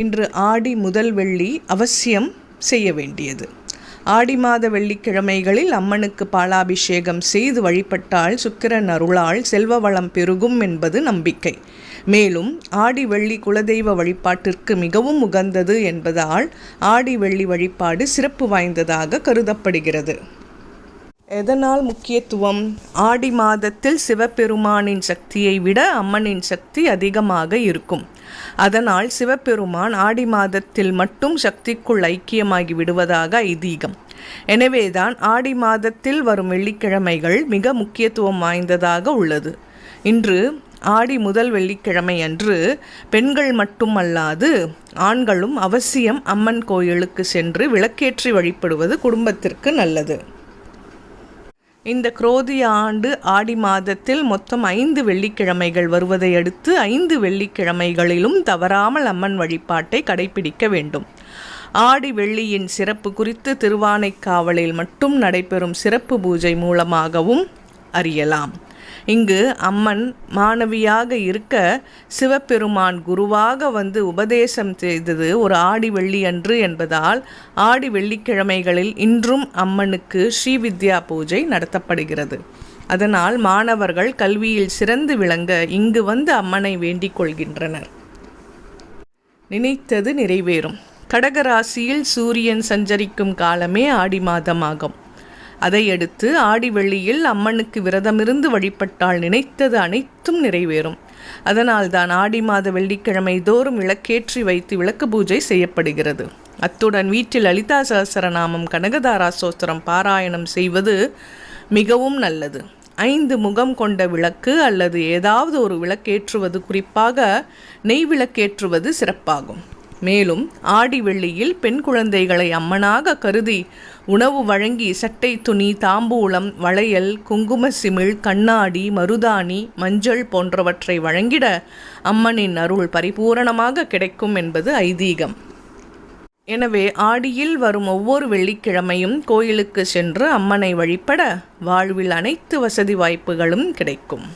இன்று ஆடி முதல் வெள்ளி அவசியம் செய்ய வேண்டியது. ஆடி மாத வெள்ளிக்கிழமைகளில் அம்மனுக்கு பாலாபிஷேகம் செய்து வழிபட்டால் சுக்கிரன் அருளால் செல்வ வளம் பெருகும் என்பது நம்பிக்கை. மேலும் ஆடி வெள்ளி குலதெய்வ வழிபாட்டிற்கு மிகவும் உகந்தது என்பதால் ஆடி வெள்ளி வழிபாடு சிறப்பு வாய்ந்ததாக கருதப்படுகிறது. எதனால் முக்கியத்துவம்? ஆடி மாதத்தில் சிவபெருமானின் சக்தியை விட அம்மனின் சக்தி அதிகமாக இருக்கும். அதனால் சிவபெருமான் ஆடி மாதத்தில் மட்டும் சக்திக்குள் ஐக்கியமாகி விடுவதாக ஐதீகம். எனவேதான் ஆடி மாதத்தில் வரும் வெள்ளிக்கிழமைகள் மிக முக்கியத்துவம் வாய்ந்ததாக உள்ளது. இன்று ஆடி முதல் வெள்ளிக்கிழமை அன்று பெண்கள் மட்டுமல்லாது ஆண்களும் அவசியம் அம்மன் கோயிலுக்கு சென்று விளக்கேற்றி வழிபடுவது குடும்பத்திற்கு நல்லது. இந்த குரோதிய ஆண்டு ஆடி மாதத்தில் மொத்தம் 5 வெள்ளிக்கிழமைகள் வருவதை அடுத்து 5 வெள்ளிக்கிழமைகளிலும் தவறாமல் அம்மன் வழிபாட்டை கடைபிடிக்க வேண்டும். ஆடி வெள்ளியின் சிறப்பு குறித்து திருவானைக்காவலில் மட்டும் நடைபெறும் சிறப்பு பூஜை மூலமாகவும் அறியலாம். இங்கு அம்மன் மாணவியாக இருக்க சிவபெருமான் குருவாக வந்து உபதேசம் செய்தது ஒரு ஆடி வெள்ளி அன்று என்பதால் ஆடி வெள்ளிக்கிழமைகளில் இன்றும் அம்மனுக்கு ஸ்ரீவித்யா பூஜை நடத்தப்படுகிறது. அதனால் மாணவர்கள் கல்வியில் சிறந்து விளங்க இங்கு வந்து அம்மனை வேண்டிக் கொள்கின்றனர். நினைத்தது நிறைவேறும். கடகராசியில் சூரியன் சஞ்சரிக்கும் காலமே ஆடி மாதமாகும். அதையடுத்து ஆடி வெள்ளியில் அம்மனுக்கு விரதமிருந்து வழிபட்டால் நினைத்தது அனைத்தும் நிறைவேறும். அதனால்தான் ஆடி மாத வெள்ளிக்கிழமை தோறும் விளக்கேற்றி வைத்து விளக்கு பூஜை செய்யப்படுகிறது. அத்துடன் வீட்டில் லலிதா சஹஸ்ரநாமம் கனகதாரா ஸ்தோத்திரம் பாராயணம் செய்வது மிகவும் நல்லது. 5 முகம் கொண்ட விளக்கு அல்லது ஏதாவது ஒரு விளக்கேற்றுவது, குறிப்பாக நெய் விளக்கேற்றுவது சிறப்பாகும். மேலும் ஆடி வெள்ளியில் பெண் குழந்தைகளை அம்மனாக கருதி உணவு வழங்கி சட்டை, துணி, தாம்பூலம், வளையல், குங்கும சிமிழ், கண்ணாடி, மருதாணி, மஞ்சள் போன்றவற்றை வழங்கிட அம்மனின் அருள் பரிபூரணமாக கிடைக்கும் என்பது ஐதீகம். எனவே ஆடியில் வரும் ஒவ்வொரு வெள்ளிக்கிழமையும் கோயிலுக்கு சென்று அம்மனை வழிபட வாழ்வில் அனைத்து வசதி வாய்ப்புகளும் கிடைக்கும்.